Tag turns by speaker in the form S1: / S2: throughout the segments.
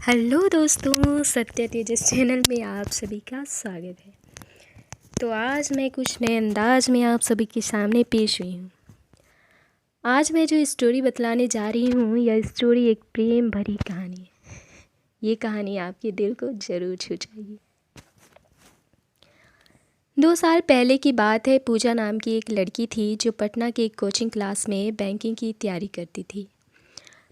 S1: Hello दोस्तों, सत्य तेजस channel में आप सभी का स्वागत है। तो आज मैं कुछ नए अंदाज में आप सभी के सामने पेश हुई हूँ। आज मैं जो स्टोरी बतलाने जा रही हूँ, यह स्टोरी एक प्रेम भरी कहानी है। ये कहानी आपके दिल को ज़रूर छू जाएगी। 2 साल पहले की बात है। पूजा नाम की एक लड़की थी जो पटना के एक कोचिंग क्लास में बैंकिंग की तैयारी करती थी।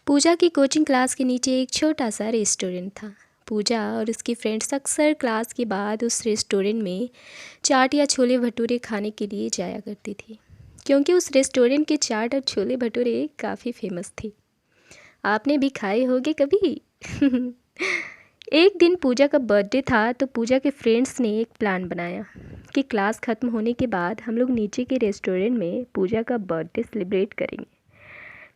S1: पूजा की कोचिंग क्लास के नीचे एक छोटा सा रेस्टोरेंट था। पूजा और उसकी फ्रेंड्स अक्सर क्लास के बाद उस रेस्टोरेंट में चाट या छोले भटूरे खाने के लिए जाया करती थी, क्योंकि उस रेस्टोरेंट के चाट और छोले भटूरे काफ़ी फेमस थे। आपने भी खाए होंगे कभी। एक दिन पूजा का बर्थडे था, तो पूजा के फ्रेंड्स ने एक प्लान बनाया कि क्लास ख़त्म होने के बाद हम लोग नीचे के रेस्टोरेंट में पूजा का बर्थडे सेलिब्रेट करेंगे।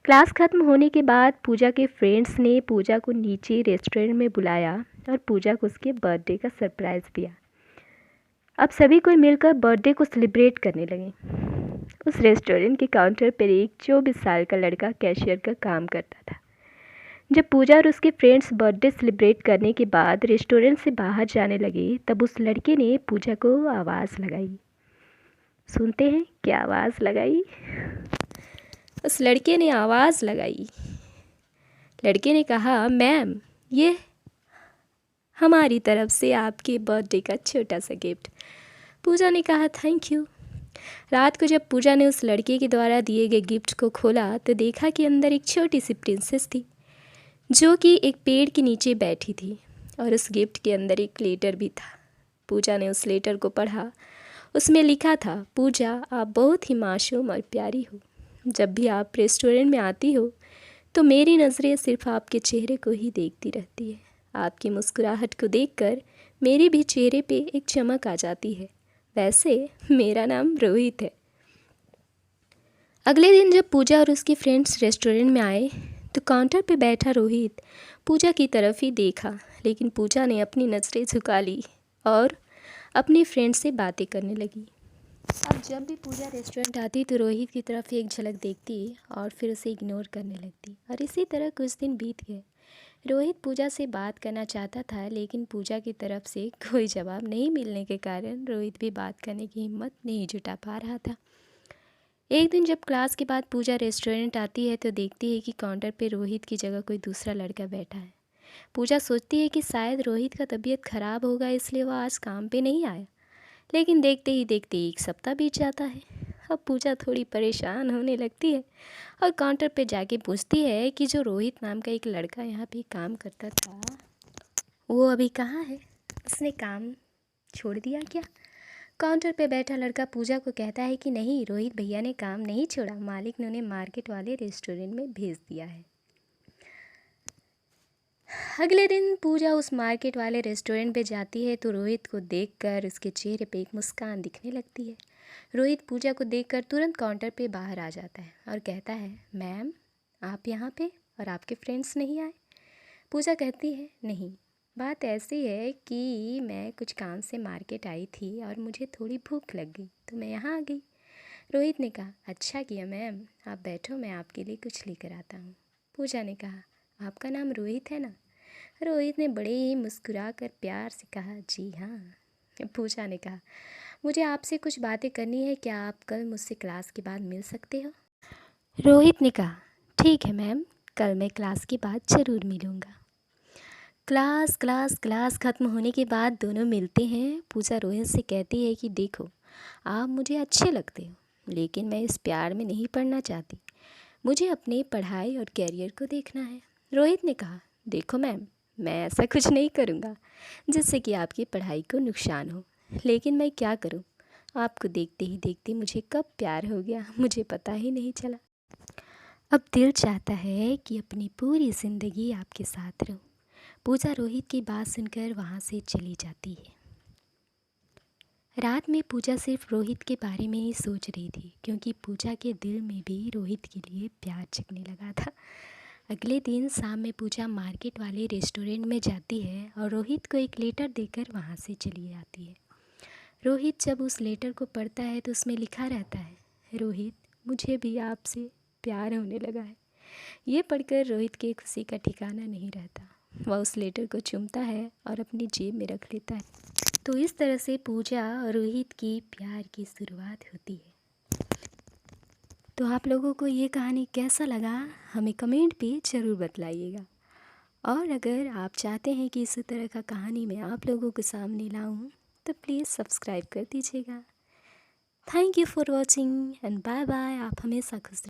S1: क्लास ख़त्म होने के बाद पूजा के फ्रेंड्स ने पूजा को नीचे रेस्टोरेंट में बुलाया और पूजा को उसके बर्थडे का सरप्राइज़ दिया। अब सभी कोई मिलकर बर्थडे को सेलिब्रेट करने लगे। उस रेस्टोरेंट के काउंटर पर एक 24 साल का लड़का कैशियर का काम करता था। जब पूजा और उसके फ्रेंड्स बर्थडे सेलिब्रेट करने के बाद रेस्टोरेंट से बाहर जाने लगे, तब उस लड़के ने पूजा को आवाज़ लगाई। सुनते हैं क्या आवाज़ लगाई? उस लड़के ने आवाज़ लगाई। लड़के ने कहा, मैम, ये हमारी तरफ से आपके बर्थडे का छोटा सा गिफ्ट। पूजा ने कहा, थैंक यू। रात को जब पूजा ने उस लड़के के द्वारा दिए गए गिफ्ट को खोला तो देखा कि अंदर एक छोटी सी प्रिंसेस थी, जो कि एक पेड़ के नीचे बैठी थी, और उस गिफ्ट के अंदर एक लेटर भी था। पूजा ने उस लेटर को पढ़ा। उसमें लिखा था, पूजा, आप बहुत ही मासूम और प्यारी हो। जब भी आप रेस्टोरेंट में आती हो तो मेरी नज़रें सिर्फ आपके चेहरे को ही देखती रहती है। आपकी मुस्कुराहट को देखकर मेरे भी चेहरे पे एक चमक आ जाती है। वैसे मेरा नाम रोहित है। अगले दिन जब पूजा और उसके फ्रेंड्स रेस्टोरेंट में आए तो काउंटर पे बैठा रोहित पूजा की तरफ ही देखा, लेकिन पूजा ने अपनी नज़रें झुका ली और अपनी फ्रेंड से बातें करने लगी। अब जब भी पूजा रेस्टोरेंट आती तो रोहित की तरफ एक झलक देखती और फिर उसे इग्नोर करने लगती, और इसी तरह कुछ दिन बीत गए। रोहित पूजा से बात करना चाहता था, लेकिन पूजा की तरफ से कोई जवाब नहीं मिलने के कारण रोहित भी बात करने की हिम्मत नहीं जुटा पा रहा था। एक दिन जब क्लास के बाद पूजा रेस्टोरेंट आती है तो देखती है कि काउंटर पर रोहित की जगह कोई दूसरा लड़का बैठा है। पूजा सोचती है कि शायद रोहित का तबीयत ख़राब होगा, इसलिए वह आज काम पे नहीं आया। लेकिन देखते ही देखते 1 सप्ताह बीत जाता है। अब पूजा थोड़ी परेशान होने लगती है और काउंटर पे जाके पूछती है कि जो रोहित नाम का एक लड़का यहाँ पे काम करता था, वो अभी कहाँ है? उसने काम छोड़ दिया क्या? काउंटर पे बैठा लड़का पूजा को कहता है कि नहीं, रोहित भैया ने काम नहीं छोड़ा, मालिक ने उन्हें मार्केट वाले रेस्टोरेंट में भेज दिया है। अगले दिन पूजा उस मार्केट वाले रेस्टोरेंट पे जाती है तो रोहित को देखकर उसके चेहरे पे एक मुस्कान दिखने लगती है। रोहित पूजा को देखकर तुरंत काउंटर पे बाहर आ जाता है और कहता है, मैम, आप यहाँ पे और आपके फ्रेंड्स नहीं आए? पूजा कहती है, नहीं, बात ऐसी है कि मैं कुछ काम से मार्केट आई थी और मुझे थोड़ी भूख लग गई तो मैं यहाँ आ गई। रोहित ने कहा, अच्छा किया मैम, आप बैठो, मैं आपके लिए कुछ लेकर आता हूँ। पूजा ने कहा, आपका नाम रोहित है ना? रोहित ने बड़े ही मुस्कुरा कर प्यार से कहा, जी हाँ। पूजा ने कहा, मुझे आपसे कुछ बातें करनी है, क्या आप कल मुझसे क्लास के बाद मिल सकते हो? रोहित ने कहा, ठीक है मैम, कल मैं क्लास के बाद ज़रूर मिलूँगा। क्लास क्लास क्लास ख़त्म होने के बाद दोनों मिलते हैं। पूजा रोहित से कहती है कि देखो, आप मुझे अच्छे लगते हो, लेकिन मैं इस प्यार में नहीं पड़ना चाहती। मुझे अपनी पढ़ाई और कैरियर को देखना है। रोहित ने कहा, देखो मैम, मैं ऐसा कुछ नहीं करूँगा जिससे कि आपकी पढ़ाई को नुकसान हो, लेकिन मैं क्या करूँ, आपको देखते ही देखते मुझे कब प्यार हो गया मुझे पता ही नहीं चला। अब दिल चाहता है कि अपनी पूरी ज़िंदगी आपके साथ रहूँ। पूजा रोहित की बात सुनकर वहाँ से चली जाती है। रात में पूजा सिर्फ रोहित के बारे में ही सोच रही थी, क्योंकि पूजा के दिल में भी रोहित के लिए प्यार जगने लगा था। अगले दिन शाम में पूजा मार्केट वाले रेस्टोरेंट में जाती है और रोहित को एक लेटर देकर वहाँ से चली आती है। रोहित जब उस लेटर को पढ़ता है तो उसमें लिखा रहता है, रोहित, मुझे भी आपसे प्यार होने लगा है। ये पढ़कर रोहित की खुशी का ठिकाना नहीं रहता। वह उस लेटर को चूमता है और अपनी जेब में रख लेता है। तो इस तरह से पूजा और रोहित की प्यार की शुरुआत होती है। तो आप लोगों को ये कहानी कैसा लगा हमें कमेंट पे ज़रूर बतलाइएगा। और अगर आप चाहते हैं कि इसी तरह का कहानी मैं आप लोगों के सामने लाऊं तो प्लीज़ सब्सक्राइब कर दीजिएगा। Thank you for watching and bye bye. आप हमेशा खुश